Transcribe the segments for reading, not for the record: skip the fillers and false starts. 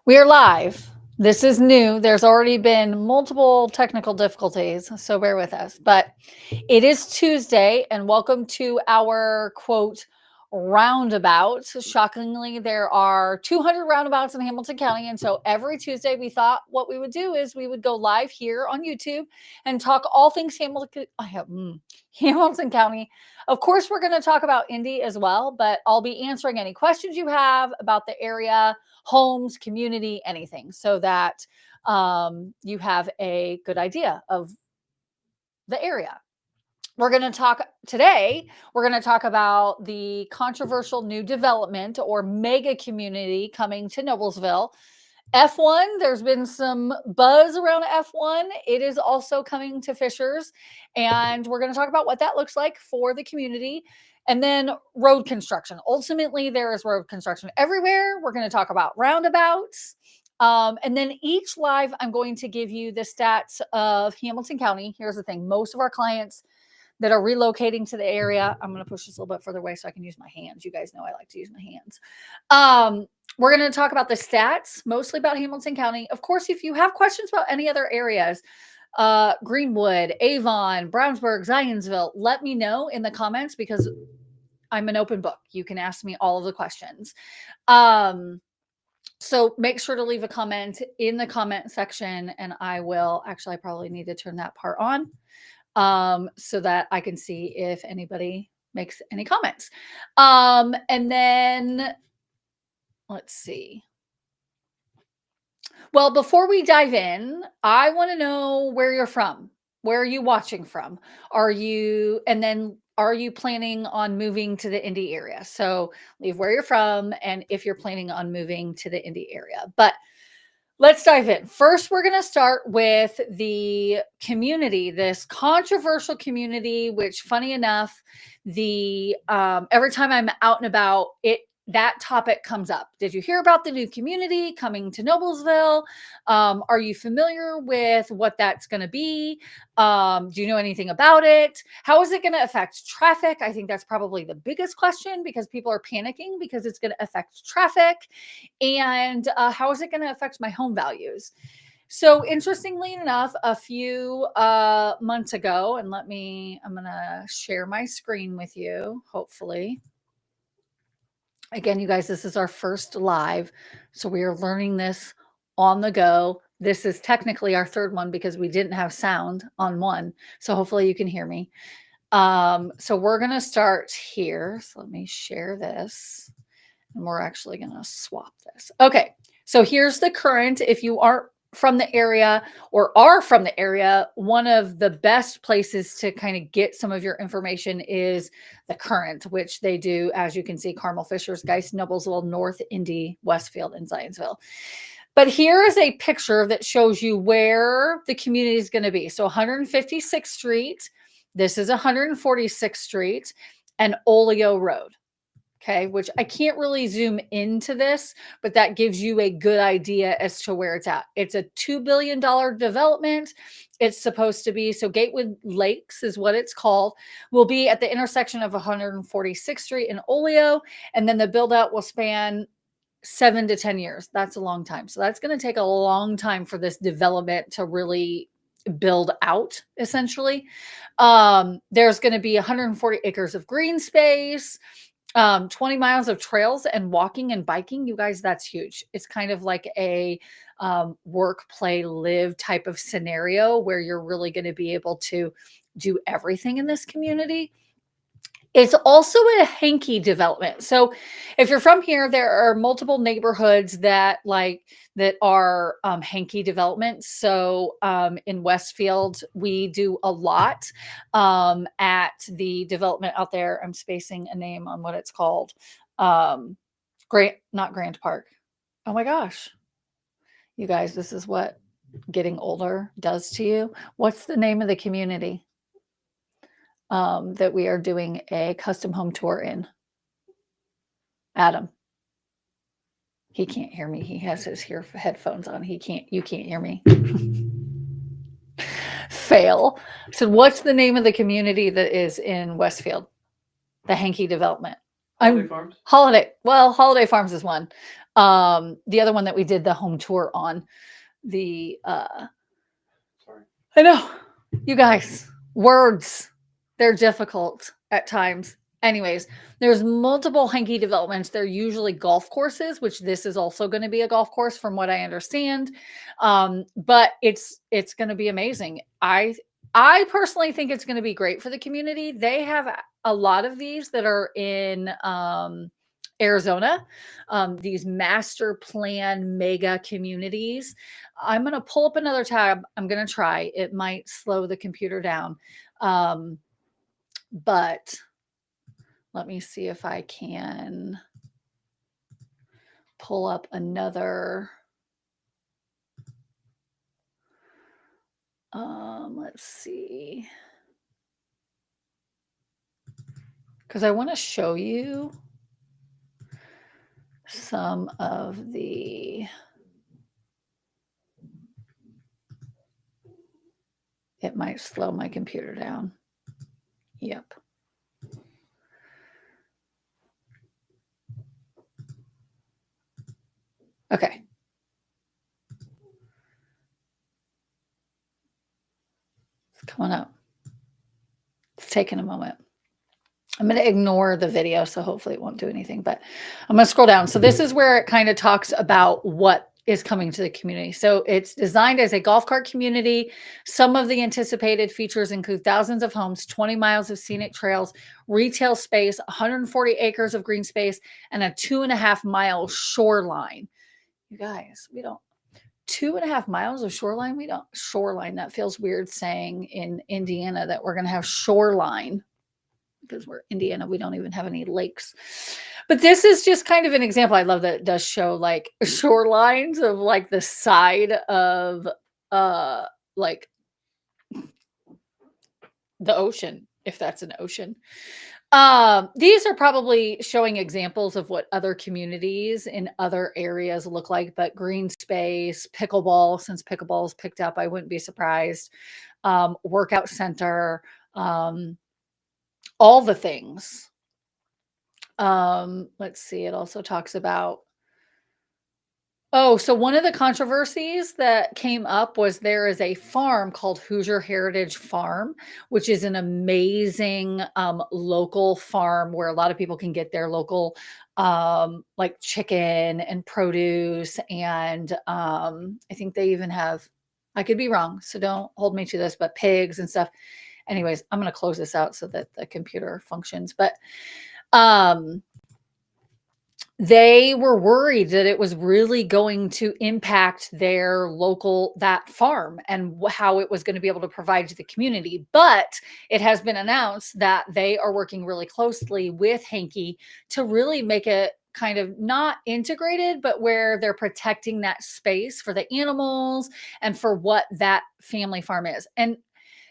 We are live. This is new. There's already been multiple technical difficulties, so bear with us. But it is Tuesday, and welcome to our quote roundabout. Shockingly, there are 200 roundabouts in Hamilton County, and so every Tuesday we thought what we would do is we would go live here on YouTube and talk all things Hamilton County. Of course, we're going to talk about Indy as well, but I'll be answering any questions you have about the area, homes, community, anything, so that you have a good idea of the area. We're going to talk today. We're going to talk about the controversial new development or mega community coming to Noblesville. F1, there's been some buzz around F1. It is also coming to Fishers, and we're going to talk about what that looks like for the community. And then road construction. Ultimately, there is road construction everywhere. We're going to talk about roundabouts. And then each live, I'm going to give you the stats of Hamilton County. Here's the thing. Most of our clients that are relocating to the area, I'm going to push this a little bit further away so I can use my hands. You guys know I like to use my hands. We're going to talk about the stats, mostly about Hamilton County. Of course, if you have questions about any other areas, Greenwood, Avon, Brownsburg, Zionsville, let me know in the comments because I'm an open book. You can ask me all of the questions. So make sure to leave a comment in the comment section, and I will actually, I probably need to turn that part on so that I can see if anybody makes any comments. And then let's see. Well, before we dive in, I want to know where you're from. Where are you watching from? Are you planning on moving to the Indy area? So leave where you're from and if you're planning on moving to the Indy area. But let's dive in. First, we're going to start with the community, this controversial community, which funny enough, every time I'm out and about, that topic comes up. Did you hear about the new community coming to Noblesville? Are you familiar with what that's going to be? Do you know anything about it? How is it going to affect traffic? I think that's probably the biggest question because people are panicking because it's going to affect traffic. And how is it going to affect my home values? So interestingly enough, a few months ago, and I'm going to share my screen with you, hopefully. Again, you guys, this is our first live, so we are learning this on the go. This is technically our third one because we didn't have sound on one, so hopefully you can hear me. So we're going to start here. So let me share this, and we're actually going to swap this. Okay, so here's the current. If you aren't from the area or are from the area, one of the best places to kind of get some of your information is the current, which they do, as you can see, Carmel, Fishers, Geist, Noblesville, North, Indy, Westfield, and Zionsville. But here is a picture that shows you where the community is going to be. So 156th Street, this is 146th Street, and Oleo Road. Okay, which I can't really zoom into this, but that gives you a good idea as to where it's at. It's a $2 billion development. It's supposed to be, so Gatewood Lakes is what it's called, will be at the intersection of 146th Street and Oleo, and then the build out will span 7 to 10 years. That's a long time. So that's going to take a long time for this development to really build out, essentially. There's going to be 140 acres of green space. 20 miles of trails and walking and biking. You guys, that's huge. It's kind of like a work, play, live type of scenario where you're really going to be able to do everything in this community. It's also a hanky development. So if you're from here, there are multiple neighborhoods that are hanky developments. So in Westfield, we do a lot at the development out there. I'm spacing a name on what it's called. Not Grant Park. Oh my gosh. You guys, this is what getting older does to you. What's the name of the community that we are doing a custom home tour in? Adam. He can't hear me. He has his headphones on. You can't hear me. Fail. So what's the name of the community that is in Westfield? The hanky development. Holiday Farms. Holiday Farms is one. The other one that we did the home tour on, the sorry. I know. You guys, words, they're difficult at times. Anyways, there's multiple hanky developments. They're usually golf courses, which this is also going to be a golf course from what I understand. But it's going to be amazing. I personally think it's going to be great for the community. They have a lot of these that are in Arizona, these master plan mega communities. I'm going to pull up another tab. I'm going to try. It might slow the computer down. But let me see if I can pull up another. Let's see. Because I want to show you some of the. It might slow my computer down. Yep. Okay. It's coming up. It's taking a moment. I'm going to ignore the video, so hopefully it won't do anything, but I'm going to scroll down. So this is where it kind of talks about what is coming to the community. So it's designed as a golf cart community. Some of the anticipated features include thousands of homes, 20 miles of scenic trails, retail space, 140 acres of green space, and a 2.5-mile shoreline. You guys, we don't 2.5 miles of shoreline. We don't shoreline. That feels weird saying in Indiana that we're going to have shoreline because we're Indiana. We don't even have any lakes. But this is just kind of an example. I love that it does show like shorelines of like the side of like the ocean, if that's an ocean. These are probably showing examples of what other communities in other areas look like, but green space, pickleball, since pickleball is picked up, I wouldn't be surprised. Workout center, all the things. Let's see. It also talks about. Oh, so one of the controversies that came up was there is a farm called Hoosier Heritage Farm, which is an amazing local farm where a lot of people can get their local like chicken and produce. And I think they even have, I could be wrong, so don't hold me to this, but pigs and stuff. Anyways, I'm going to close this out so that the computer functions. But they were worried that it was really going to impact their local, that farm, and how it was going to be able to provide to the community. But it has been announced that they are working really closely with HamCo to really make it kind of not integrated, but where they're protecting that space for the animals and for what that family farm is. And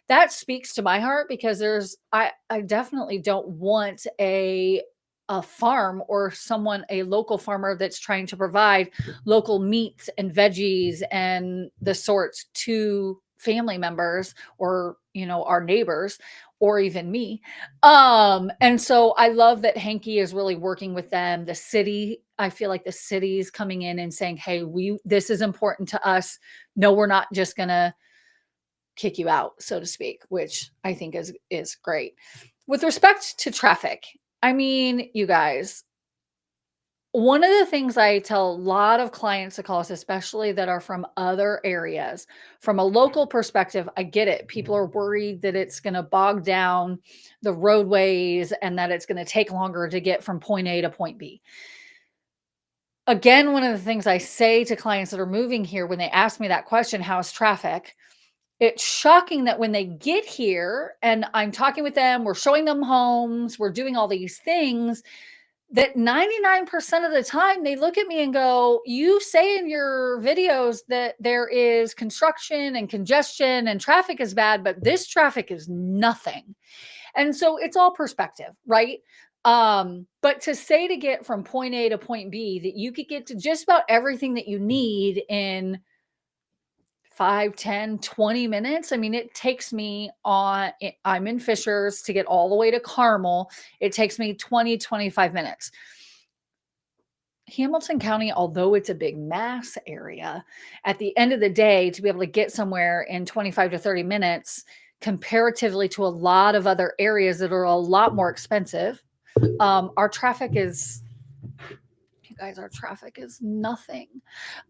that speaks to my heart because I definitely don't want a farm or a local farmer that's trying to provide local meats and veggies and the sorts to family members or, our neighbors or even me. And so I love that HamCo is really working with them. The city, I feel like the city's coming in and saying, hey, this is important to us. No, we're not just going to kick you out, so to speak, which I think is great. With respect to traffic, I mean, you guys, one of the things I tell a lot of clients to call us, especially that are from other areas, from a local perspective, I get it. People are worried that it's going to bog down the roadways and that it's going to take longer to get from point A to point B. Again, one of the things I say to clients that are moving here when they ask me that question, how's traffic? It's shocking that when they get here and I'm talking with them, we're showing them homes, we're doing all these things, that 99% of the time they look at me and go, you say in your videos that there is construction and congestion and traffic is bad, but this traffic is nothing. And so it's all perspective, right? But to get from point A to point B, that you could get to just about everything that you need in 5, 10, 20 minutes. I mean, it takes me I'm in Fishers to get all the way to Carmel. It takes me 20, 25 minutes. Hamilton County, although it's a big mass area, at the end of the day, to be able to get somewhere in 25 to 30 minutes, comparatively to a lot of other areas that are a lot more expensive, our traffic is, you guys, our traffic is nothing.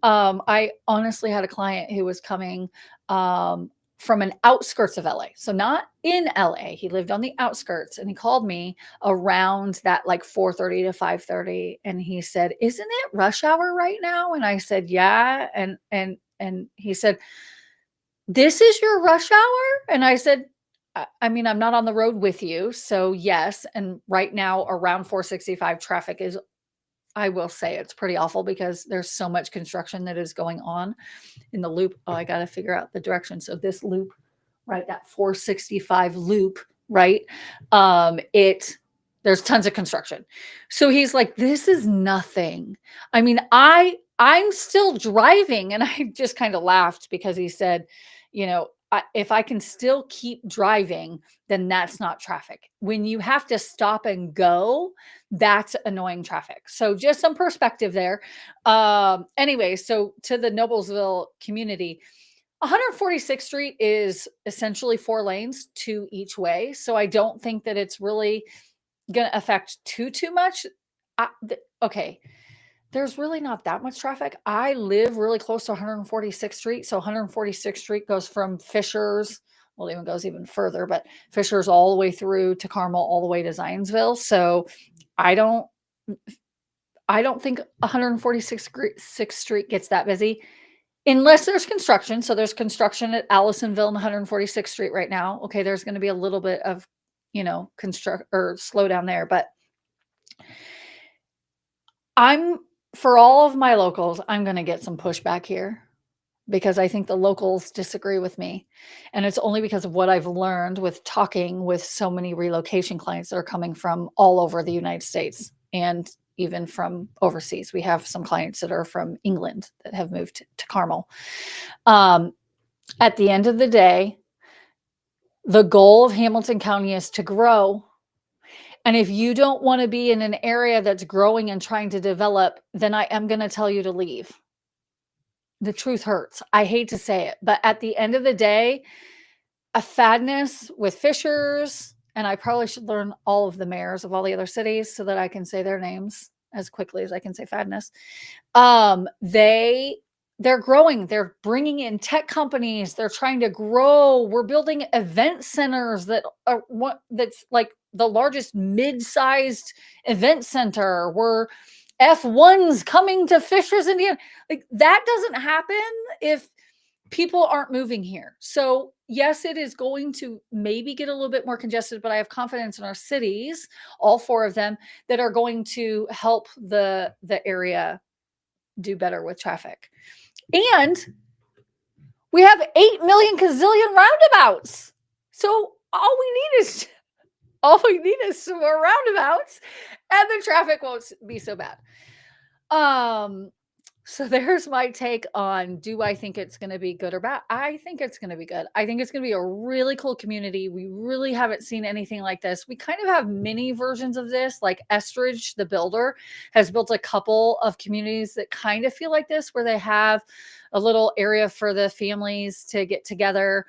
I honestly had a client who was coming from an outskirts of LA. So not in LA. He lived on the outskirts, and he called me around that like 4:30 to 5:30, and he said, "Isn't it rush hour right now?" And I said, "Yeah." And he said, "This is your rush hour?" And I said, I mean, I'm not on the road with you, so yes. And right now around 465 traffic is, I will say, it's pretty awful because there's so much construction that is going on in the loop. Oh, I got to figure out the direction. So this loop, right, that 465 loop, right? There's tons of construction. So he's like, "This is nothing." I mean, I'm still driving, and I just kind of laughed because he said, if I can still keep driving, then that's not traffic. When you have to stop and go, that's annoying traffic. So just some perspective there. Anyway, so to the Noblesville community, 146th Street is essentially 4 lanes, 2 each way. So I don't think that it's really going to affect too much. Okay, there's really not that much traffic. I live really close to 146th Street. So 146th Street goes from Fishers, well, it even goes even further, but Fishers all the way through to Carmel, all the way to Zionsville. So I don't think 146th Street gets that busy unless there's construction. So there's construction at Allisonville and 146th Street right now. Okay, there's going to be a little bit of, construct or slow down there, but for all of my locals, I'm going to get some pushback here because I think the locals disagree with me. And it's only because of what I've learned with talking with so many relocation clients that are coming from all over the United States and even from overseas. We have some clients that are from England that have moved to Carmel. At the end of the day, the goal of Hamilton County is to grow. And if you don't want to be in an area that's growing and trying to develop, then I am going to tell you to leave. The truth hurts. I hate to say it, but at the end of the day, a Fadness with Fishers, and I probably should learn all of the mayors of all the other cities so that I can say their names as quickly as I can say Fadness. They're growing. They're bringing in tech companies. They're trying to grow. We're building event centers that's like the largest mid-sized event center. We're F1's coming to Fishers, Indiana. Like that doesn't happen if people aren't moving here. So yes, it is going to maybe get a little bit more congested, but I have confidence in our cities, all 4 of them, that are going to help the area do better with traffic. And we have 8 million gazillion roundabouts. So all we need is some more roundabouts and the traffic won't be so bad. So there's my take on, do I think it's going to be good or bad? I think it's going to be good. I think it's going to be a really cool community. We really haven't seen anything like this. We kind of have mini versions of this, like Estridge, the builder, has built a couple of communities that kind of feel like this, where they have a little area for the families to get together.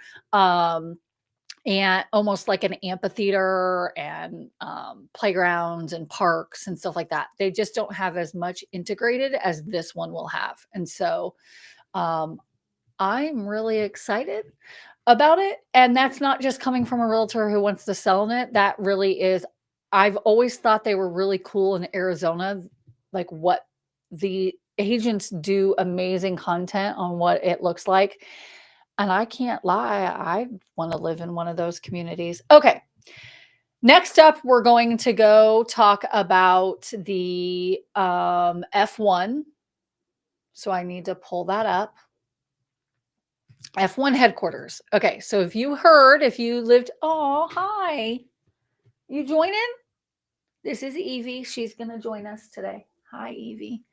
And almost like an amphitheater and playgrounds and parks and stuff like that. They just don't have as much integrated as this one will have. And so I'm really excited about it. And that's not just coming from a realtor who wants to sell in it. That really is, I've always thought they were really cool in Arizona, like what the agents do amazing content on what it looks like. And I can't lie, I want to live in one of those communities. Okay. Next up, we're going to go talk about the F1. So I need to pull that up. F1 headquarters. Okay. So if you lived, oh, hi. You joining? This is Evie. She's going to join us today. Hi, Evie.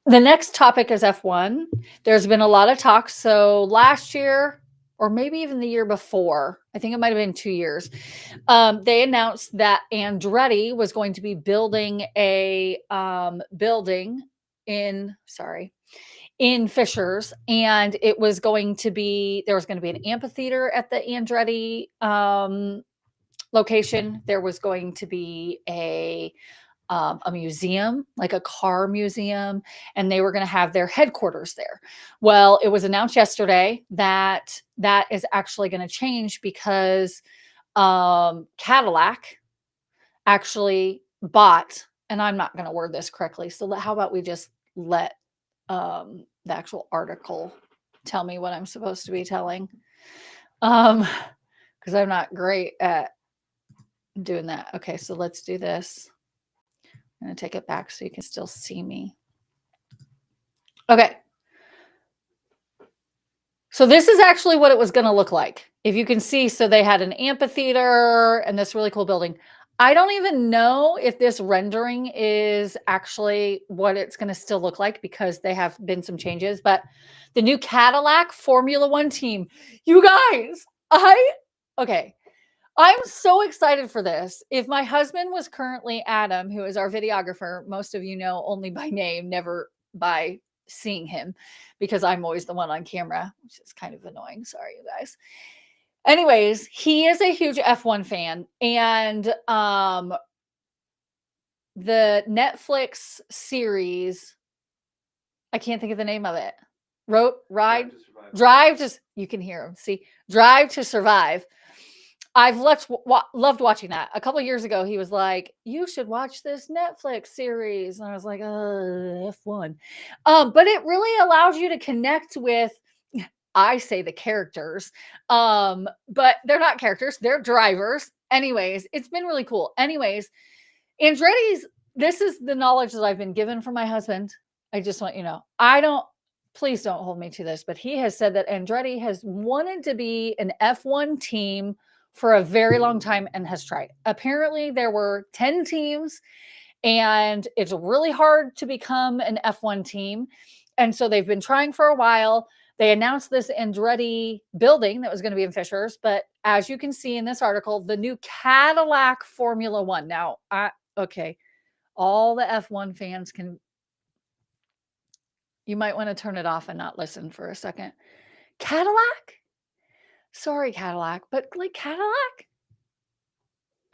The next topic is F1. There's been a lot of talk. So last year, or maybe even the year before. I think it might have been 2 years. They announced that Andretti was going to be building a building in Fishers, and it was going to be there was going to be an amphitheater at the Andretti location. There was going to be a museum, like a car museum, and they were going to have their headquarters there. Well, it was announced yesterday that that is actually going to change because Cadillac actually bought, and I'm not going to word this correctly. So how about we just let the actual article tell me what I'm supposed to be telling? Because I'm not great at doing that. Okay, so let's do this. I'm going to take it back so you can still see me. Okay. So this is actually what it was going to look like. If you can see, so they had an amphitheater and this really cool building. I don't even know if this rendering is actually what it's going to still look like because they have been some changes, but the new Cadillac Formula One team, you guys, okay. I'm so excited for this. If my husband was currently Adam, who is our videographer, most of you know only by name, never by seeing him, because I'm always the one on camera, which is kind of annoying. Sorry, you guys. Anyways, he is a huge F1 fan, and the Netflix series, I can't think of the name of it. Drive to, you can hear him. See, Drive to Survive. I've loved watching that. A couple of years ago, he was like, "You should watch this Netflix series," and I was like, F1." But it really allows you to connect with, I say the characters, but they're not characters; they're drivers. Anyways, it's been really cool. Anyways, Andretti's. This is the knowledge that I've been given from my husband. I just want you to know. Please don't hold me to this, but he has said that Andretti has wanted to be an F1 team for a very long time and has tried. Apparently, there were 10 teams, and it's really hard to become an F1 team. And so they've been trying for a while. They announced this Andretti building that was going to be in Fishers, but as you can see in this article, the new Cadillac Formula One. Now, okay, all the F1 fans you might want to turn it off and not listen for a second. Cadillac? Sorry, Cadillac, but like Cadillac?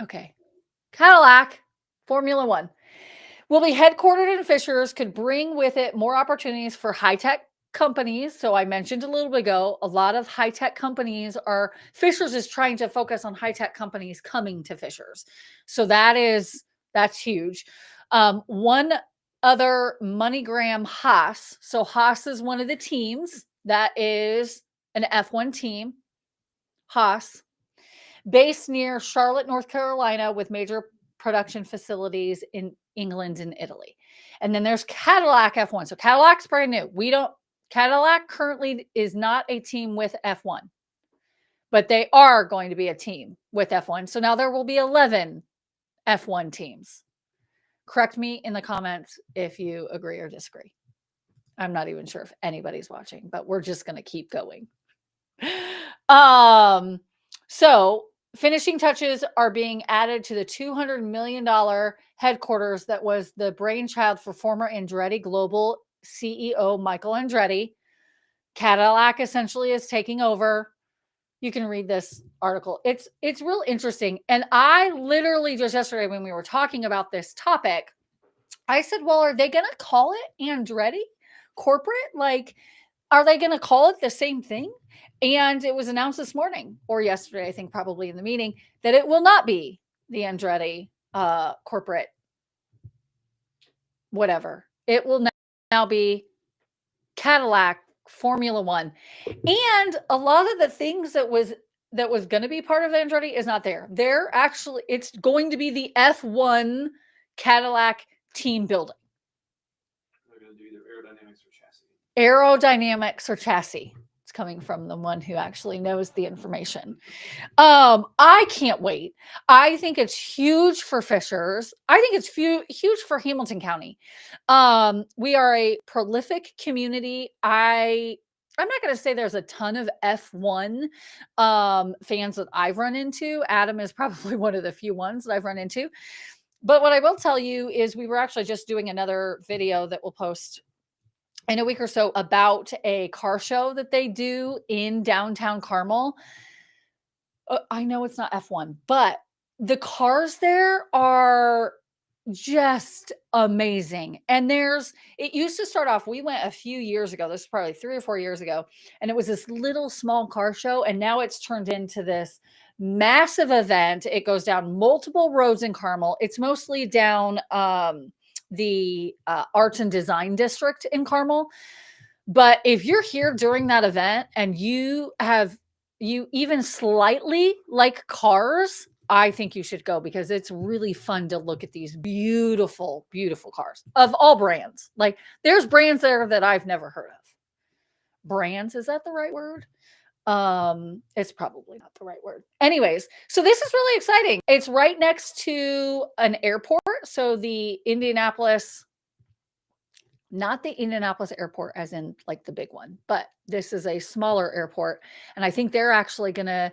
Okay. Cadillac Formula One will be headquartered in Fishers, could bring with it more opportunities for high-tech companies. So I mentioned a little bit ago, a lot of high-tech companies Fishers is trying to focus on high-tech companies coming to Fishers. So that's huge. One other MoneyGram Haas. So Haas is one of the teams that is an F1 team. Haas, based near Charlotte, North Carolina, with major production facilities in England and Italy. And then there's Cadillac F1. So Cadillac's brand new. Cadillac currently is not a team with F1, but they are going to be a team with F1. So now there will be 11 F1 teams. Correct me in the comments if you agree or disagree. I'm not even sure if anybody's watching, but we're just going to keep going. So finishing touches are being added to the $200 million headquarters that was the brainchild for former Andretti Global CEO Michael Andretti. Cadillac essentially is taking over. You can read this article. It's real interesting. And I literally just yesterday when we were talking about this topic, I said, well, are they going to call it Andretti corporate? Like, are they going to call it the same thing? And it was announced this morning or yesterday, I think probably in the meeting, that it will not be the Andretti corporate whatever. It will now be Cadillac Formula One. And a lot of the things that was going to be part of Andretti is not there. It's going to be the F1 Cadillac team building. They're going to do either aerodynamics or chassis. Aerodynamics or chassis. It's coming from the one who actually knows the information. I can't wait. I think it's huge for Fishers. I think it's huge for Hamilton County. We are a prolific community. I I'm not going to say there's a ton of F1 fans that I've run into. Adam is probably one of the few ones that I've run into. But what I will tell you is we were actually just doing another video that we'll post in a week or so about a car show that they do in downtown Carmel. I know it's not F1, but the cars there are just amazing. And it used to start off, we went a few years ago, this is probably 3 or 4 years ago, and it was this little small car show, and now it's turned into this massive event. It goes down multiple roads in Carmel. It's mostly down the arts and design district in Carmel. But if you're here during that event and you even slightly like cars, I think you should go because it's really fun to look at these beautiful, beautiful cars of all brands. Like there's brands there that I've never heard of. Brands, is that the right word? It's probably not the right word. Anyways, so this is really exciting. It's right next to an airport. So the Indianapolis, not the Indianapolis airport as in like the big one, but this is a smaller airport. And I think they're actually going to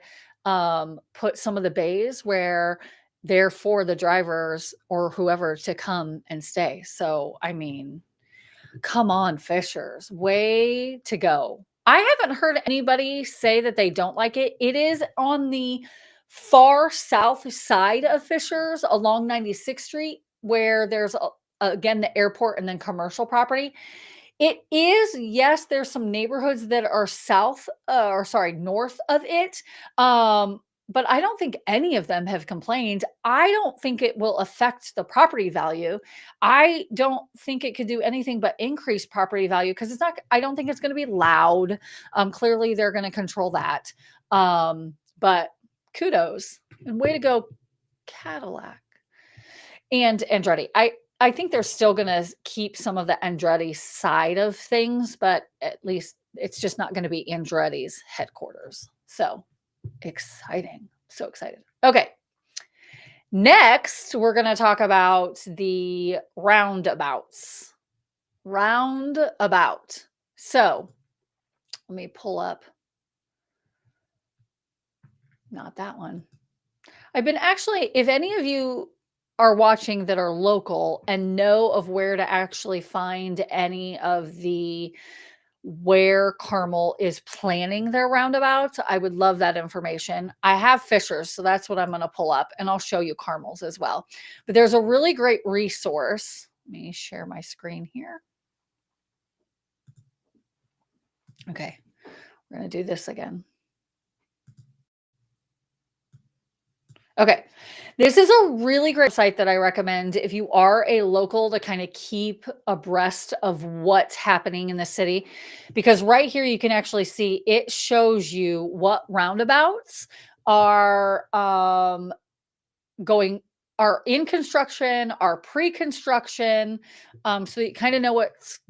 put some of the bays where they're for the drivers or whoever to come and stay. So, I mean, come on, Fishers, way to go. I haven't heard anybody say that they don't like it. It is on the far south side of Fishers along 96th Street, where there's again the airport and then commercial property. It is, yes, there's some neighborhoods that are north of it. But I don't think any of them have complained. I don't think it will affect the property value. I don't think it could do anything but increase property value because I don't think it's going to be loud. Clearly they're going to control that. But kudos and way to go, Cadillac and Andretti. I think they're still going to keep some of the Andretti side of things, but at least it's just not going to be Andretti's headquarters. So exciting. So excited. Okay. Next, we're going to talk about the roundabouts. Roundabout. So let me pull up. Not that one. I've been actually, if any of you are watching that are local and know of where to actually find any of where Carmel is planning their roundabouts, I would love that information. I have Fishers, so that's what I'm going to pull up, and I'll show you Carmel's as well. But there's a really great resource. Let me share my screen here. Okay, we're going to do this again. Okay, this is a really great site that I recommend if you are a local to kind of keep abreast of what's happening in the city, because right here you can actually see it shows you what roundabouts are in construction, are pre-construction, so you kind of know what's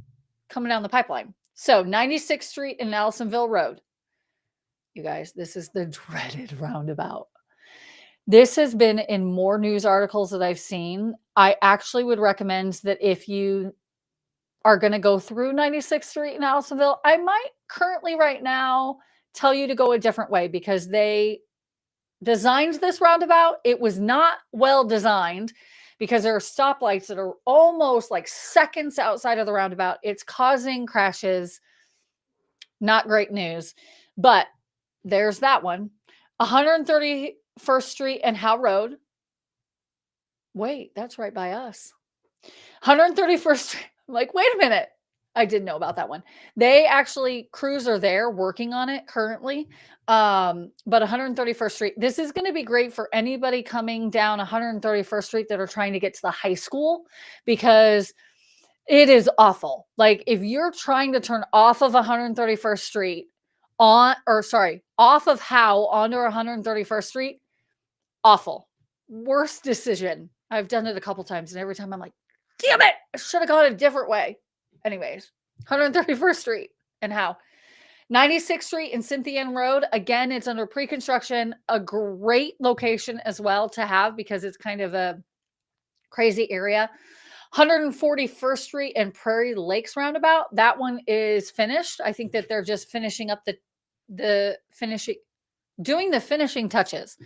coming down the pipeline. So 96th Street and Allisonville Road. You guys, this is the dreaded roundabout. This has been in more news articles that I've seen. I actually would recommend that if you are going to go through 96th Street in Allisonville, I might currently right now tell you to go a different way because they designed this roundabout. It was not well designed because there are stoplights that are almost like seconds outside of the roundabout. It's causing crashes. Not great news, but there's that one. 131st Street and Howe Road. Wait, that's right by us. 131st Street. I'm like, wait a minute. I didn't know about that one. They actually, crews are there working on it currently. But 131st Street, this is going to be great for anybody coming down 131st Street that are trying to get to the high school because it is awful. Like if you're trying to turn off of 131st Street off of Howe onto 131st Street, awful. Worst decision. I've done it a couple times and every time I'm like, damn it, I should have gone a different way. Anyways, 131st Street and Howe. 96th Street and Cynthia Road. Again, it's under pre-construction. A great location as well to have because it's kind of a crazy area. 141st Street and Prairie Lakes roundabout. That one is finished. I think that they're just finishing up the finishing doing the finishing touches.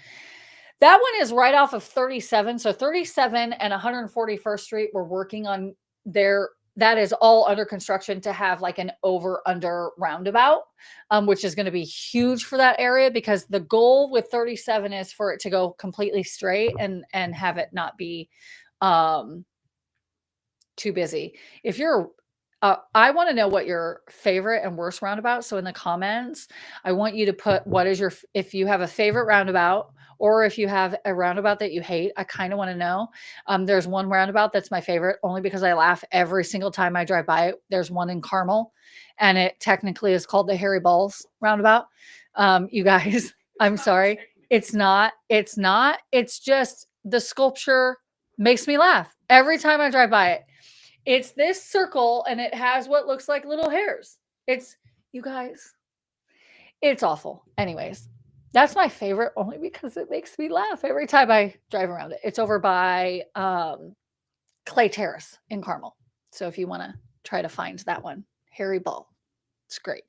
That one is right off of 37. So 37 and 141st Street, we're working on their, that is all under construction to have like an over under roundabout, which is going to be huge for that area, because the goal with 37 is for it to go completely straight and have it not be too busy. If you're I want to know what your favorite and worst roundabout. So in the comments, I want you to put what is your, if you have a favorite roundabout, or if you have a roundabout that you hate. I kind of want to know. There's one roundabout that's my favorite, only because I laugh every single time I drive by it. There's one in Carmel, and it technically is called the Harry Balls roundabout. You guys, I'm sorry. It's not. It's just the sculpture makes me laugh every time I drive by it. It's this circle, and it has what looks like little hairs. It's, you guys, it's awful. Anyways, that's my favorite, only because it makes me laugh every time I drive around it. It's over by Clay Terrace in Carmel. So if you want to try to find that one, Harry Ball, it's great.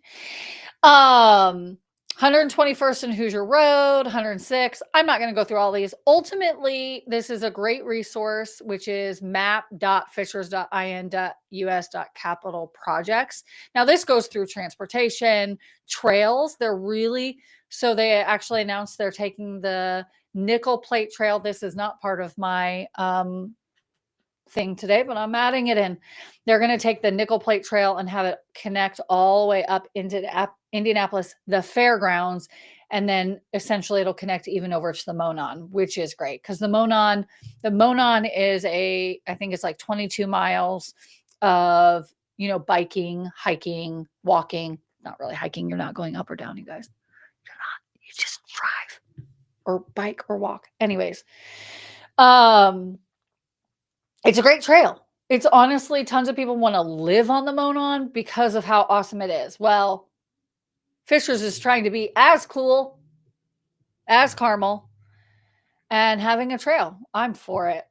121st and Hoosier Road, 106. I'm not going to go through all these. Ultimately, this is a great resource, which is map.fishers.in.us.capital projects. Now, this goes through transportation, trails. They're really, so they actually announced they're taking the nickel plate trail. This is not part of my thing today, but I'm adding it in. They're going to take the nickel plate trail and have it connect all the way up into Indianapolis, the fairgrounds, and then essentially it'll connect even over to the Monon, which is great, because the Monon is I think it's like 22 miles of, biking, hiking, walking. Not really hiking. You're not going up or down, you guys. You're not. You just drive or bike or walk. Anyways, it's a great trail. It's honestly, tons of people want to live on the Monon because of how awesome it is. Well, Fishers is trying to be as cool as Carmel and having a trail. I'm for it.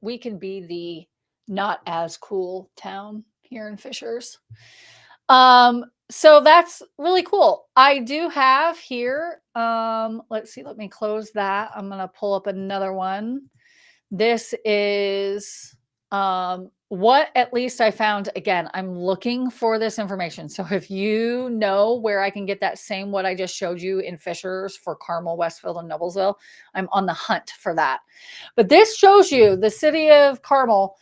We can be the not as cool town here in Fishers. So that's really cool. I do have here, let's see, let me close that. I'm going to pull up another one. This is what at least I found. Again, I'm looking for this information. So if you know where I can get that same what I just showed you in Fishers for Carmel, Westfield, and Noblesville, I'm on the hunt for that. But this shows you the city of Carmel,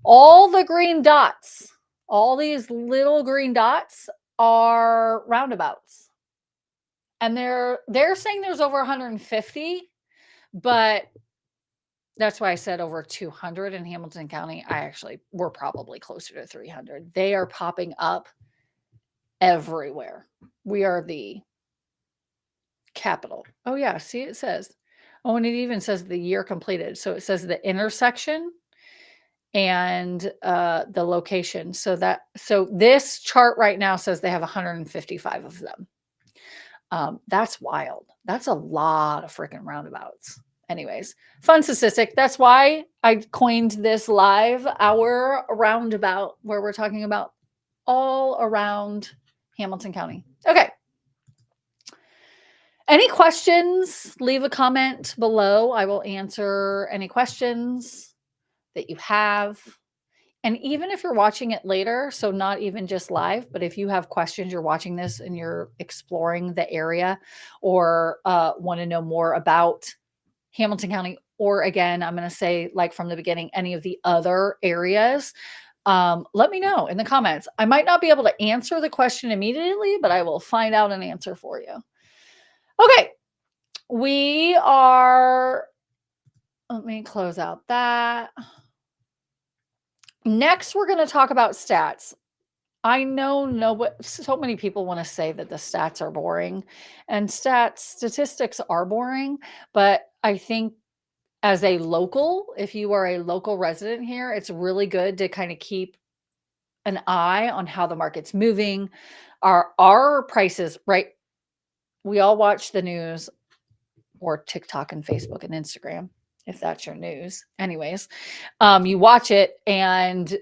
all the green dots, all these little green dots are roundabouts. And they're saying there's over 150, but that's why I said over 200 in Hamilton County. We're probably closer to 300. They are popping up everywhere. We are the capital. Oh yeah, see, it says, and it even says the year completed. So it says the intersection and the location. So this chart right now says they have 155 of them. That's wild. That's a lot of freaking roundabouts. Anyways, fun statistic. That's why I coined this live hour roundabout, where we're talking about all around Hamilton County. Okay. Any questions? Leave a comment below. I will answer any questions that you have. And even if you're watching it later, so not even just live, but if you have questions, you're watching this and you're exploring the area, or want to know more about Hamilton County, or again, I'm going to say, like from the beginning, any of the other areas, let me know in the comments. I might not be able to answer the question immediately, but I will find out an answer for you. Okay. Let me close out that. Next, we're going to talk about stats. I know so many people want to say that the stats are boring, and statistics are boring, but I think as a local, if you are a local resident here, it's really good to kind of keep an eye on how the market's moving. Our prices, right? We all watch the news, or TikTok and Facebook and Instagram. if that's your news. Anyways, you watch it and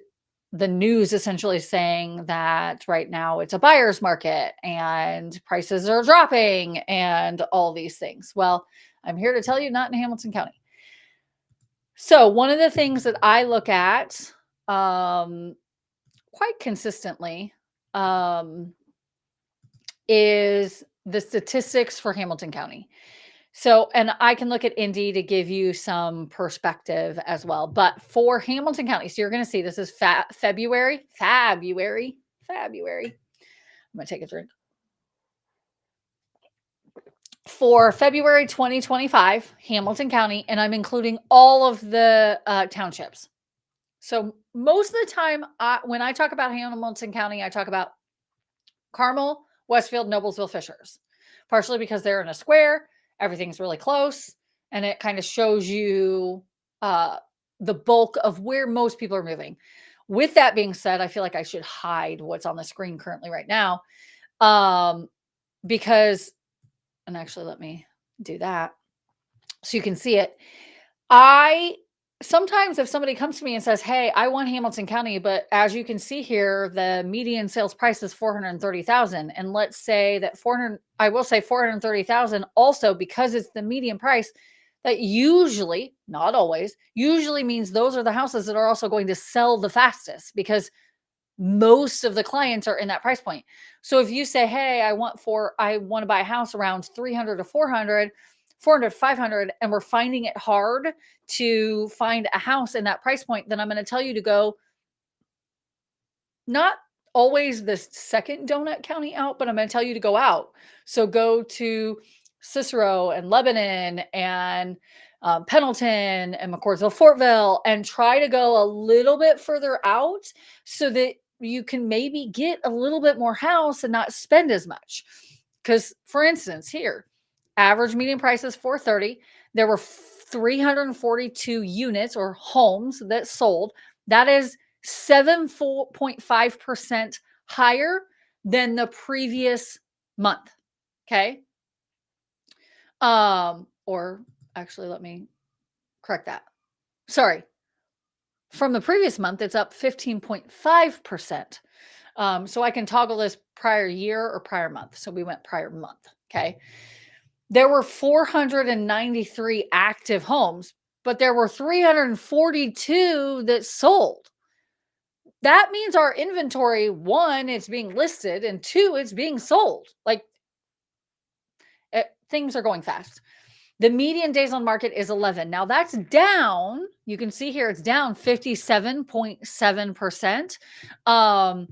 the news essentially saying that right now it's a buyer's market and prices are dropping and all these things. Well, I'm here to tell you not in Hamilton County. So one of the things that I look at quite consistently is the statistics for Hamilton County. So, and I can look at Indy to give you some perspective as well. But for Hamilton County, so you're going to see this is February. I'm going to take a drink. For February 2025, Hamilton County, and I'm including all of the townships. So most of the time, when I talk about Hamilton County, I talk about Carmel, Westfield, Noblesville, Fishers, partially because they're in a square. Everything's really close, and it kind of shows you the bulk of where most people are moving. With that being said, I feel like I should hide what's on the screen currently right now because, and actually let me do that so you can see it. Sometimes if somebody comes to me and says, hey, I want Hamilton County, but as you can see here, the median sales price is 430,000. And let's say that 430,000 also because it's the median price that usually, not always, usually means those are the houses that are also going to sell the fastest because most of the clients are in that price point. So if you say, hey, I want to buy a house around 300 to 400, 400, 500, and we're finding it hard to find a house in that price point, then I'm going to tell you to go not always the second donut county out, but I'm going to tell you to go out. So go to Cicero and Lebanon and Pendleton and McCordsville, Fortville, and try to go a little bit further out so that you can maybe get a little bit more house and not spend as much. Because for instance, here, average median price is 430. There were 342 units or homes that sold. That is 7.5% higher than the previous month. Okay. Or actually, let me correct that. Sorry. From the previous month, it's up 15.5%. So I can toggle this prior year or prior month. So we went prior month. Okay. There were 493 active homes, but there were 342 that sold. That means our inventory, one, it's being listed, and two, it's being sold. Like things are going fast. The median days on market is 11. Now that's down. You can see here it's down 57.7%.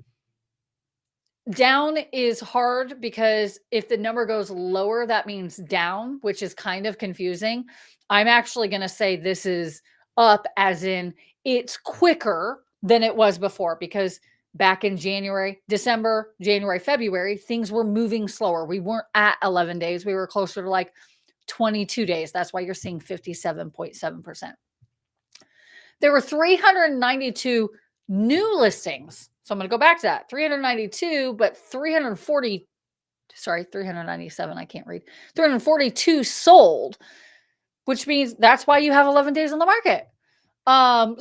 Down is hard because if the number goes lower, that means down, which is kind of confusing. I'm actually going to say this is up as in it's quicker than it was before because back in December, January, February, things were moving slower. We weren't at 11 days. We were closer to like 22 days. That's why you're seeing 57.7%. There were 392 new listings. So I'm going to go back to that 392, but 397. I can't read 342 sold, which means that's why you have 11 days on the market.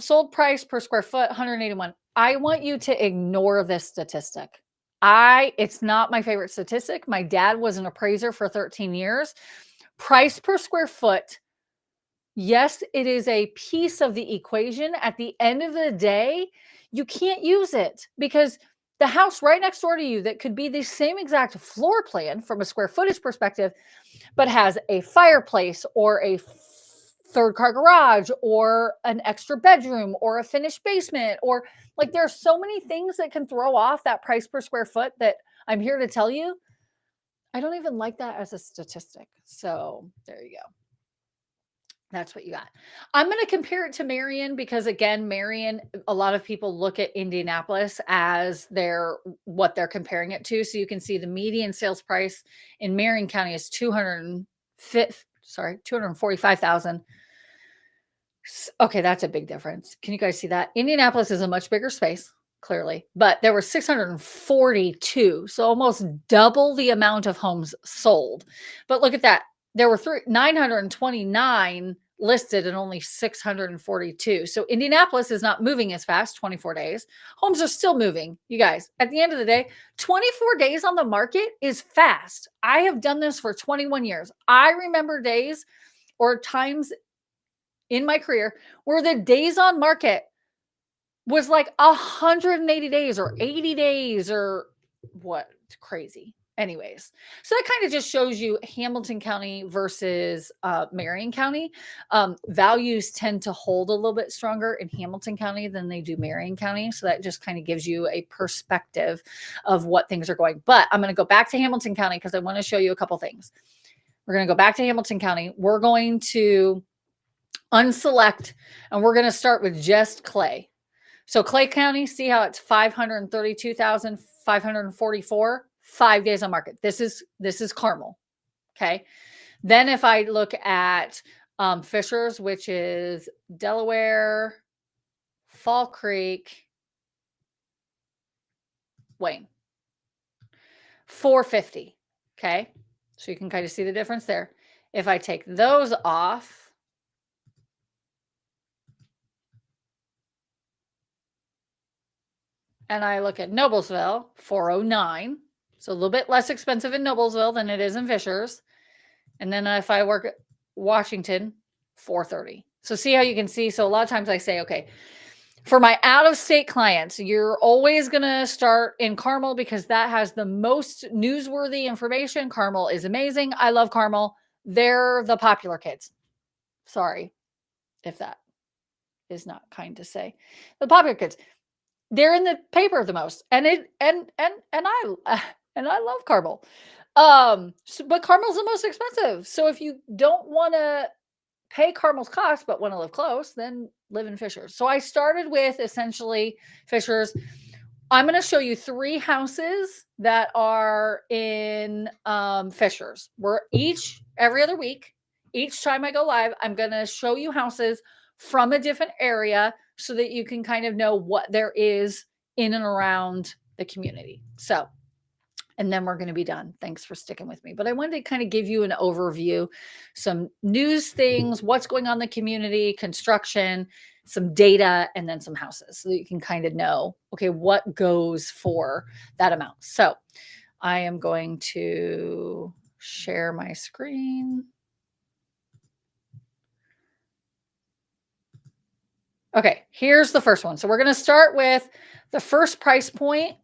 Sold price per square foot, 181. I want you to ignore this statistic. It's not my favorite statistic. My dad was an appraiser for 13 years. Price per square foot. Yes, it is a piece of the equation. At the end of the day, you can't use it because the house right next door to you that could be the same exact floor plan from a square footage perspective, but has a fireplace or a third car garage or an extra bedroom or a finished basement, or like there are so many things that can throw off that price per square foot that I'm here to tell you. I don't even like that as a statistic. So there you go. That's what you got. I'm going to compare it to Marion because again, Marion, a lot of people look at Indianapolis as what they're comparing it to. So you can see the median sales price in Marion County is 245,000. Okay, that's a big difference. Can you guys see that? Indianapolis is a much bigger space, clearly, but there were 642, so almost double the amount of homes sold. But look at that. There were 929 listed and only 642. So Indianapolis is not moving as fast, 24 days. Homes are still moving. You guys, at the end of the day, 24 days on the market is fast. I have done this for 21 years. I remember days or times in my career where the days on market was like 180 days or 80 days or what? Crazy. Anyways, so that kind of just shows you Hamilton County versus Marion County. Values tend to hold a little bit stronger in Hamilton County than they do Marion County. So that just kind of gives you a perspective of what things are going. But I'm going to go back to Hamilton County because I want to show you a couple things. We're going to go back to Hamilton County. We're going to unselect and we're going to start with just Clay. So Clay County, see how it's 532,544, 5 days on market. This is Carmel. Okay. Then if I look at Fishers, which is Delaware, Fall Creek, Wayne, 450. Okay. So you can kind of see the difference there. If I take those off, and I look at Noblesville, 409. So a little bit less expensive in Noblesville than it is in Fishers. And then if I work at Washington, 430. So see how you can see. So a lot of times I say, okay, for my out-of-state clients, you're always going to start in Carmel because that has the most newsworthy information. Carmel is amazing. I love Carmel. They're the popular kids. Sorry if that is not kind to say. The popular kids. They're in the paper the most, and I love Carmel. But Carmel's the most expensive. So if you don't want to pay Carmel's cost but want to live close, then live in Fishers. So I started with essentially Fishers. I'm going to show you 3 houses that are in Fishers. We're every other week. Each time I go live, I'm going to show you houses from a different area so that you can kind of know what there is in and around the community. So, and then we're going to be done. Thanks for sticking with me. But I wanted to kind of give you an overview, some news things, what's going on in the community, construction, some data, and then some houses so that you can kind of know, okay, what goes for that amount. So I am going to share my screen. Okay, here's the first one. So we're going to start with the first price point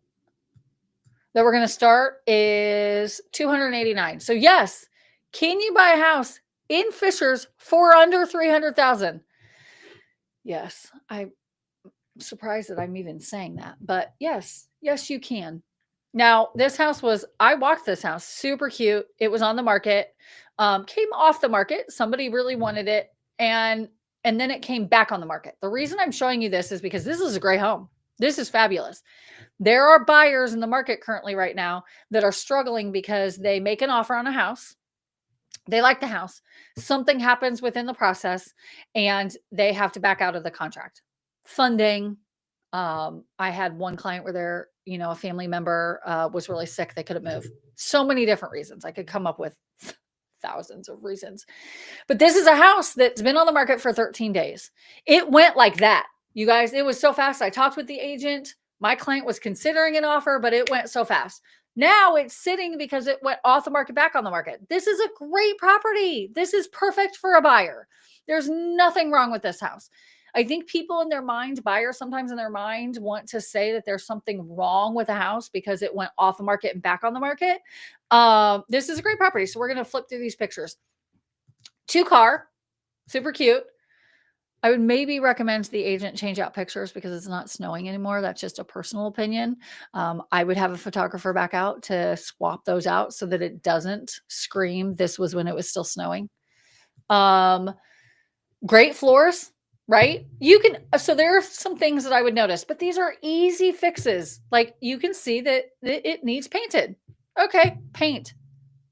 that we're going to start is $289. So yes, can you buy a house in Fishers for under $300,000? Yes, I'm surprised that I'm even saying that, but yes, you can. Now, I walked this house, super cute. It was on the market, came off the market. Somebody really wanted it. And then it came back on the market. The reason I'm showing you this is because this is a great home. This is fabulous. There are buyers in the market currently right now that are struggling because they make an offer on a house. They like the house. Something happens within the process and they have to back out of the contract. Funding. I had one client where a family member was really sick. They couldn't move. So many different reasons. I could come up with thousands of reasons. But this is a house that's been on the market for 13 days. It went like that. You guys, it was so fast. I talked with the agent. My client was considering an offer, but it went so fast. Now it's sitting because it went off the market, back on the market. This is a great property. This is perfect for a buyer. There's nothing wrong with this house. I think people in their mind, buyers sometimes in their mind want to say that there's something wrong with a house because it went off the market and back on the market. This is a great property. So we're going to flip through these pictures. 2-car, super cute. I would maybe recommend the agent change out pictures because it's not snowing anymore. That's just a personal opinion. I would have a photographer back out to swap those out so that it doesn't scream. This was when it was still snowing. Great floors, right? So there are some things that I would notice, but these are easy fixes. Like you can see that it needs painted. Okay, paint.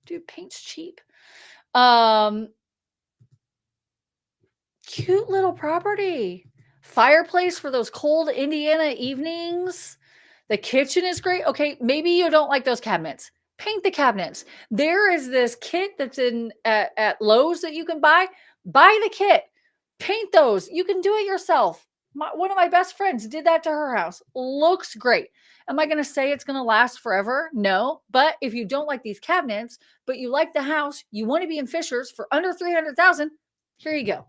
Dude, paint's cheap. Cute little property. Fireplace for those cold Indiana evenings. The kitchen is great. Okay, maybe you don't like those cabinets. Paint the cabinets. There is this kit that's at Lowe's that you can buy. Buy the kit. Paint those. You can do it yourself. One of my best friends did that to her house. Looks great. Am I going to say it's going to last forever? No. But if you don't like these cabinets, but you like the house, you want to be in Fishers for under 300,000, here you go.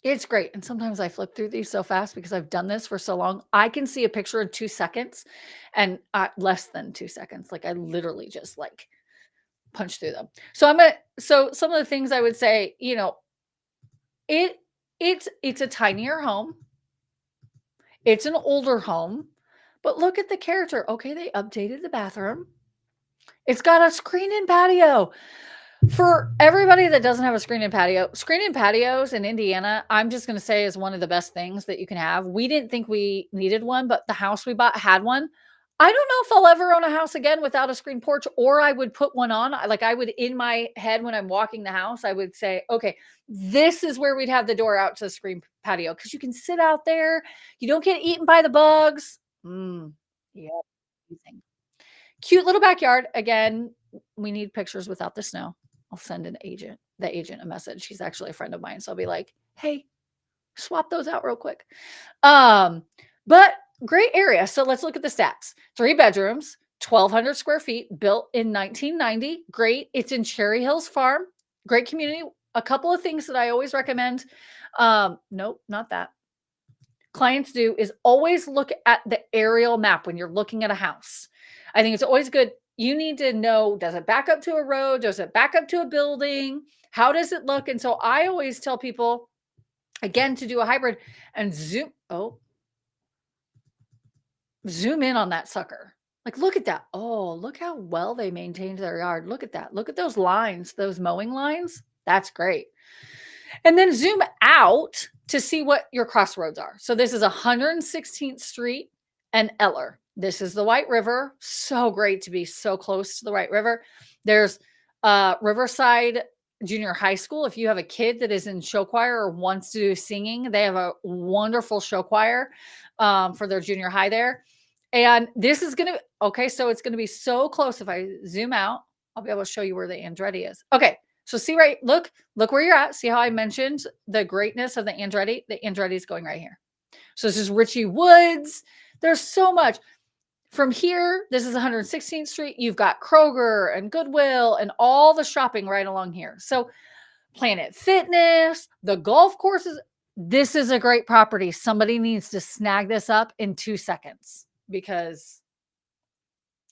It's great. And sometimes I flip through these so fast because I've done this for so long. I can see a picture in 2 seconds and less than 2 seconds. Like I literally just like punch through them. So some of the things I would say, it it's a tinier home. It's an older home, but look at the character. Okay, they updated the bathroom. It's got a screen-in patio. For everybody that doesn't have a screen-in patios in Indiana, I'm just going to say is one of the best things that you can have. We didn't think we needed one, but the house we bought had one. I don't know if I'll ever own a house again without a screen porch, or I would put one on. Like I would in my head when I'm walking the house, I would say, okay, this is where we'd have the door out to the screen patio because you can sit out there. You don't get eaten by the bugs. Yeah. Amazing. Cute little backyard. Again, we need pictures without the snow. I'll send the agent a message. She's actually a friend of mine. So I'll be like, hey, swap those out real quick. But great area. So let's look at the stats. 3 bedrooms, 1,200 square feet, built in 1990. Great. It's in Cherry Hills Farm. Great community. A couple of things that I always recommend. Nope, not that. Clients do is always look at the aerial map when you're looking at a house. I think it's always good. You need to know, does it back up to a road? Does it back up to a building? How does it look? And so I always tell people, again, to do a hybrid and zoom in on that sucker. Like, look at that. Oh, look how well they maintained their yard. Look at that. Look at those lines, those mowing lines. That's great. And then zoom out to see what your crossroads are. So this is 116th Street and Eller. This is the White River. So great to be so close to the White River. There's Riverside Junior High School. If you have a kid that is in show choir or wants to do singing, they have a wonderful show choir for their junior high there. And this is going to, okay, so it's going to be so close. If I zoom out, I'll be able to show you where the Andretti is. Okay, so see right, look where you're at. See how I mentioned the greatness of the Andretti? The Andretti is going right here. So this is Ritchie Woods. There's so much. From here, this is 116th Street. You've got Kroger and Goodwill and all the shopping right along here. So Planet Fitness, the golf courses. This is a great property. Somebody needs to snag this up in 2 seconds because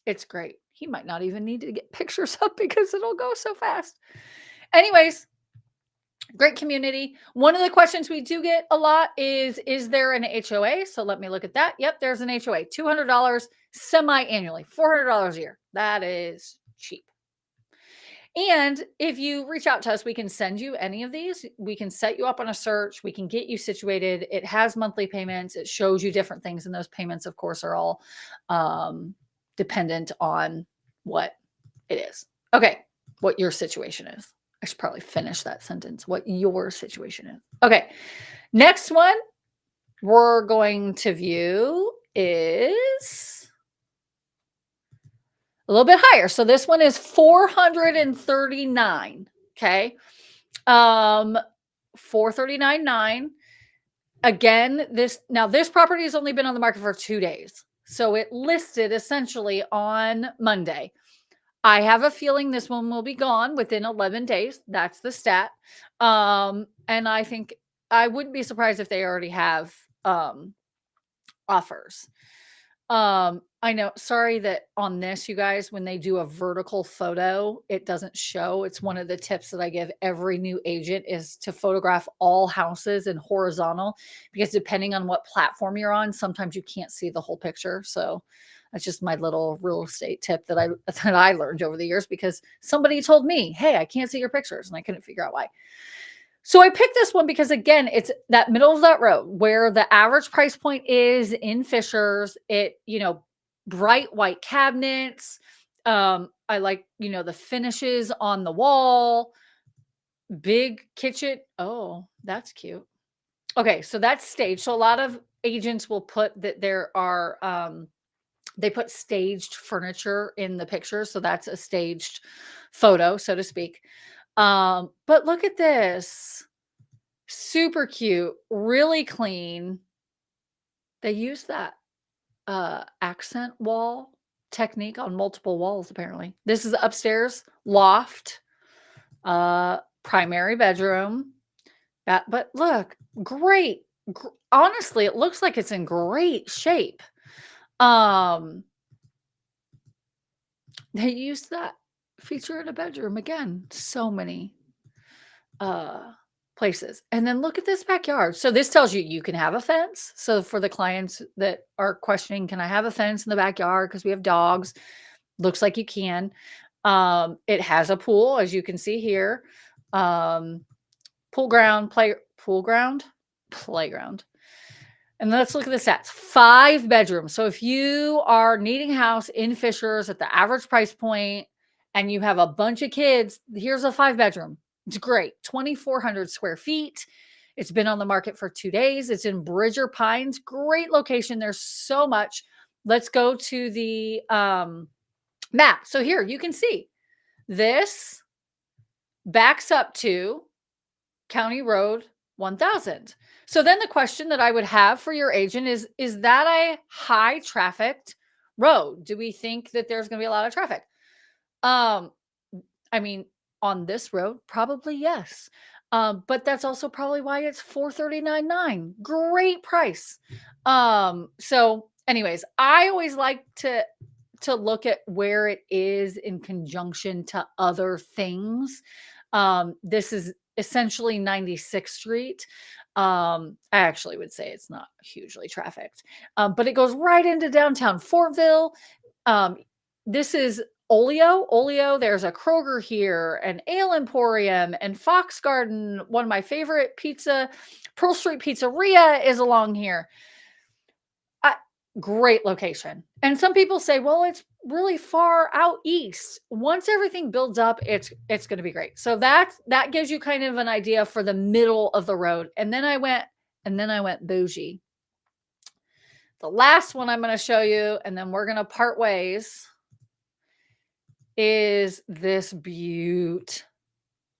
it's great. He might not even need to get pictures up because it'll go so fast. Anyways, great community. One of the questions we do get a lot is there an HOA? So let me look at that. Yep, there's an HOA. $200 semi-annually, $400 a year. That is cheap. And if you reach out to us, we can send you any of these. We can set you up on a search. We can get you situated. It has monthly payments. It shows you different things. And those payments, of course, are all dependent on what it is. Okay, what your situation is. I should probably finish that sentence. What your situation is. Okay, next one we're going to view is a little bit higher. So this one is 439. Okay. 439.9. Again, this property has only been on the market for 2 days. So it listed essentially on Monday. I have a feeling this one will be gone within 11 days. That's the stat. And I think I wouldn't be surprised if they already have offers. I know, sorry that on this, you guys, when they do a vertical photo, it doesn't show. It's one of the tips that I give every new agent is to photograph all houses in horizontal, because depending on what platform you're on, sometimes you can't see the whole picture. So that's just my little real estate tip that I learned over the years, because somebody told me, hey, I can't see your pictures, and I couldn't figure out why. So I picked this one because, again, it's that middle of that road where the average price point is in Fishers. It, bright white cabinets. I like, the finishes on the wall, big kitchen. Oh, that's cute. Okay. So that's staged. So a lot of agents will put that there are, they put staged furniture in the picture. So that's a staged photo, so to speak. But look at this. Super cute, really clean. They use that accent wall technique on multiple walls, apparently. This is upstairs loft, primary bedroom. But look, great. Honestly, it looks like it's in great shape. They used that feature in a bedroom again. So many places. And then look at this backyard. So this tells you can have a fence. So for the clients that are questioning, can I have a fence in the backyard because we have dogs? Looks like you can. It has a pool, as you can see here. Playground. And let's look at the stats. 5 bedrooms. So if you are needing a house in Fishers at the average price point and you have a bunch of kids, here's a 5 bedroom. It's great. 2,400 square feet. It's been on the market for 2 days. It's in Bridger Pines. Great location. There's so much. Let's go to the map. So here you can see this backs up to County Road 1000. So then the question that I would have for your agent is that a high trafficked road? Do we think that there's going to be a lot of traffic? I mean, on this road, probably yes. But that's also probably why it's $439.9. Great price. So anyways, I always like to look at where it is in conjunction to other things. This is essentially 96th Street. I actually would say it's not hugely trafficked, but it goes right into downtown Fortville. This is Olio. There's a Kroger here, an Ale Emporium, and Fox Garden. One of my favorite Pearl Street Pizzeria is along here. Great location. And some people say, well, it's really far out east. Once everything builds up, it's going to be great. So that gives you kind of an idea for the middle of the road. And then I went bougie. The last one I'm going to show you, and then we're going to part ways, is this beaut.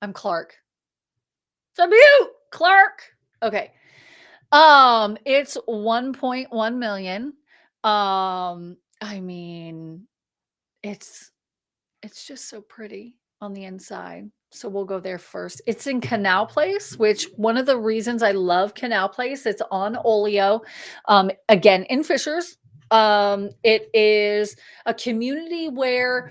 I'm Clark. It's a beaut, Clark. Okay. It's 1.1 million. I mean, it's just so pretty on the inside. So we'll go there first. It's in Canal Place, which one of the reasons I love Canal Place, it's on Olio. Again, in Fishers. It is a community where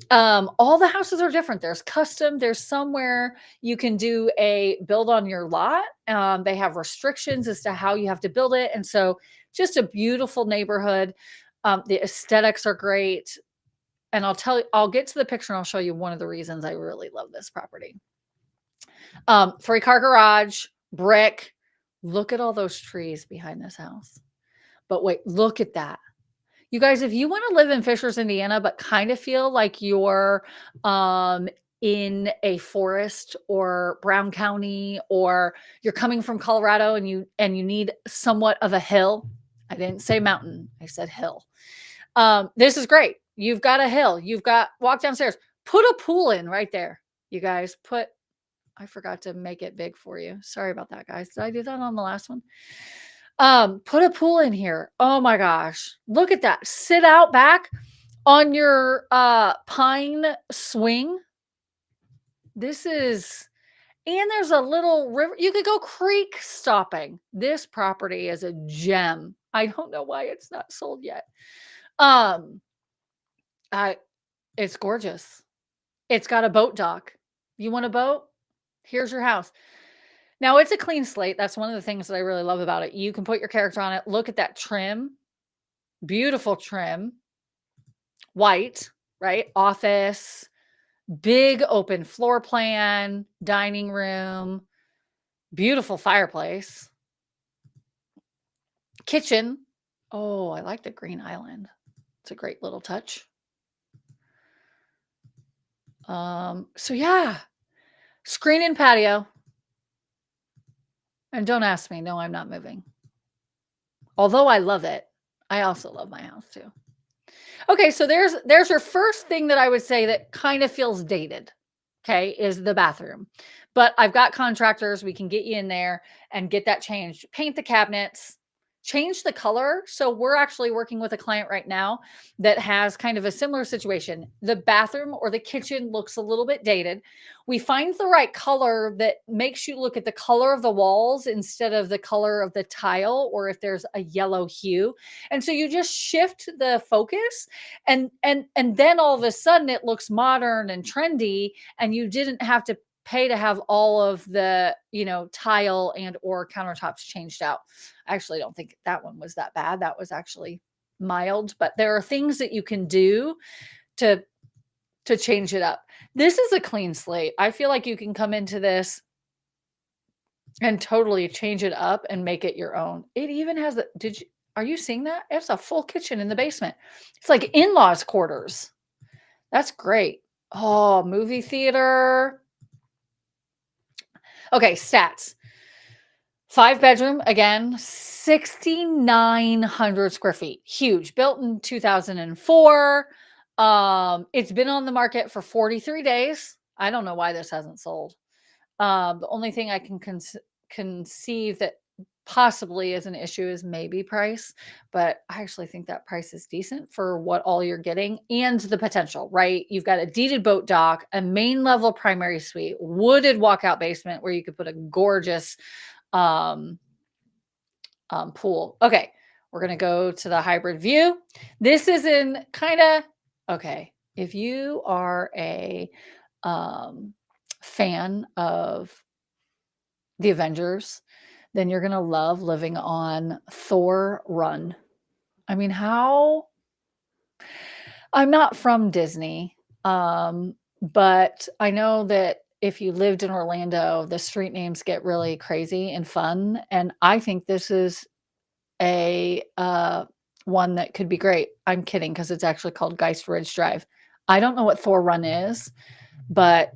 all the houses are different. There's custom. There's somewhere you can do a build on your lot. They have restrictions as to how you have to build it. And so just a beautiful neighborhood. The aesthetics are great. And I'll get to the picture and I'll show you one of the reasons I really love this property. 3-car garage, brick. Look at all those trees behind this house. But wait, look at that. You guys, if you want to live in Fishers, Indiana, but kind of feel like you're in a forest or Brown County, or you're coming from Colorado and you need somewhat of a hill. I didn't say mountain. I said hill. This is great. You've got a hill. You've got walk downstairs. Put a pool in right there. You guys I forgot to make it big for you. Sorry about that, guys. Did I do that on the last one? Put a pool in here. Oh my gosh. Look at that. Sit out back on your pine swing. And there's a little river. You could go creek stopping. This property is a gem. I don't know why it's not sold yet. It's gorgeous. It's got a boat dock. You want a boat? Here's your house. Now it's a clean slate. That's one of the things that I really love about it. You can put your character on it. Look at that trim. Beautiful trim. White, right? Office, big open floor plan, dining room, beautiful fireplace. Kitchen. Oh, I like the green island. It's a great little touch. So yeah, screen and patio. And don't ask me. No, I'm not moving. Although I love it, I also love my house too. Okay, so there's your first thing that I would say that kind of feels dated. okay, is the bathroom. But I've got contractors, we can get you in there and get that changed. Paint the cabinets, change the color. So we're actually working with a client right now that has kind of a similar situation. The bathroom or the kitchen looks a little bit dated. We find the right color that makes you look at the color of the walls instead of the color of the tile, or if there's a yellow hue. And so you just shift the focus, and then all of a sudden it looks modern and trendy, and you didn't have to pay to have all of the, tile and or countertops changed out. I actually don't think that one was that bad. That was actually mild, but there are things that you can do to change it up. This is a clean slate. I feel like you can come into this and totally change it up and make it your own. It even has are you seeing that? It's a full kitchen in the basement. It's like in-laws quarters. That's great. Oh, movie theater. Okay, stats. 5-bedroom, again, 6,900 square feet. Huge. Built in 2004. It's been on the market for 43 days. I don't know why this hasn't sold. The only thing I can conceive that possibly is an issue is maybe price, but I actually think that price is decent for what all you're getting and the potential, right? You've got a deeded boat dock, a main level primary suite, wooded walkout basement where you could put a gorgeous pool. Okay, we're going to go to the hybrid view. This is in okay, if you are a fan of the Avengers, then you're going to love living on Thor Run. I mean, I'm not from Disney, but I know that if you lived in Orlando, the street names get really crazy and fun. And I think this is a one that could be great. I'm kidding, because it's actually called Geist Ridge Drive. I don't know what Thor Run is, but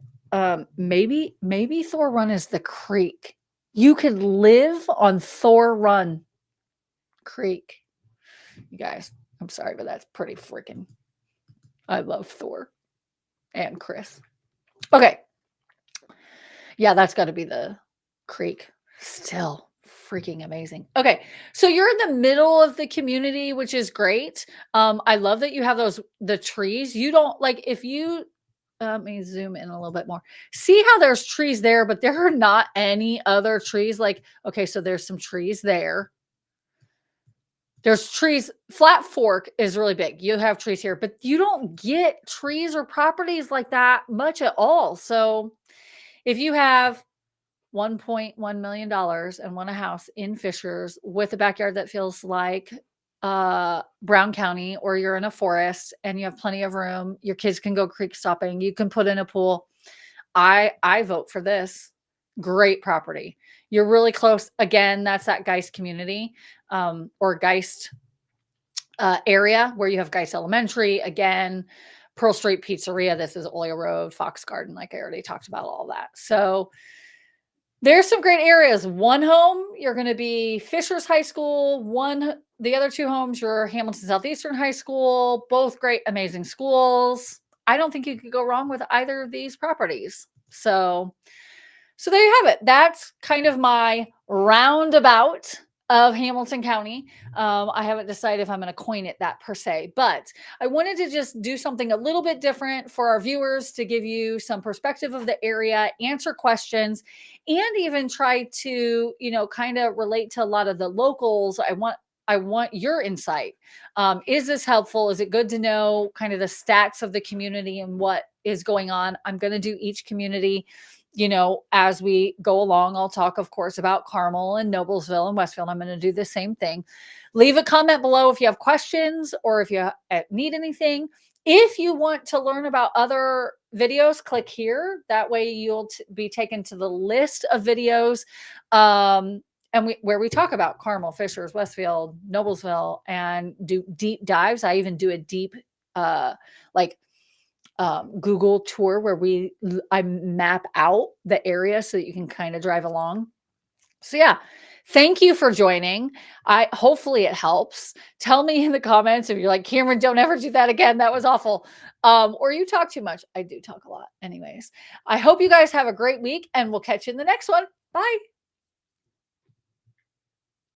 maybe Thor Run is the creek. You could live on Thor Run Creek. You guys, I'm sorry, but that's pretty freaking. I love Thor and Chris. Okay. Yeah, that's got to be the creek. Still freaking amazing. Okay. So you're in the middle of the community, which is great. I love that you have the trees. You don't like, if you, let me zoom in a little bit more. See how there's trees there, but there are not any other trees. Like, okay, so there's some trees there. There's trees. Flat Fork is really big. You have trees here, but you don't get trees or properties like that much at all. So if you have $1.1 million and want a house in Fishers with a backyard that feels like Brown County, or you're in a forest and you have plenty of room, your kids can go creek stopping, you can put in a pool. I vote for this. Great property. You're really close. Again, that's that Geist community, or Geist area where you have Geist Elementary. Again, Pearl Street Pizzeria. This is Oil Road, Fox Garden. Like I already talked about all that. So there's some great areas. One home, you're going to be Fishers High School. The other two homes, you're Hamilton Southeastern High School. Both great, amazing schools. I don't think you could go wrong with either of these properties. So there you have it. That's kind of my roundabout of Hamilton County. I haven't decided if I'm going to coin it that per se, but I wanted to just do something a little bit different for our viewers to give you some perspective of the area, answer questions, and even try to, kind of relate to a lot of the locals. I want your insight. Is this helpful? Is it good to know kind of the stats of the community and what is going on? I'm going to do each community, as we go along. I'll talk, of course, about Carmel and Noblesville and Westfield. I'm going to do the same thing. Leave a comment below if you have questions or if you need anything. If you want to learn about other videos, click here. That way you'll be taken to the list of videos where we talk about Carmel, Fishers, Westfield, Noblesville, and do deep dives. I even do a deep Google tour where I map out the area so that you can kind of drive along. So yeah, thank you for joining. Hopefully it helps. Tell me in the comments if you're like, Cameron, don't ever do that again. That was awful. Or you talk too much. I do talk a lot. Anyways, I hope you guys have a great week and we'll catch you in the next one. Bye.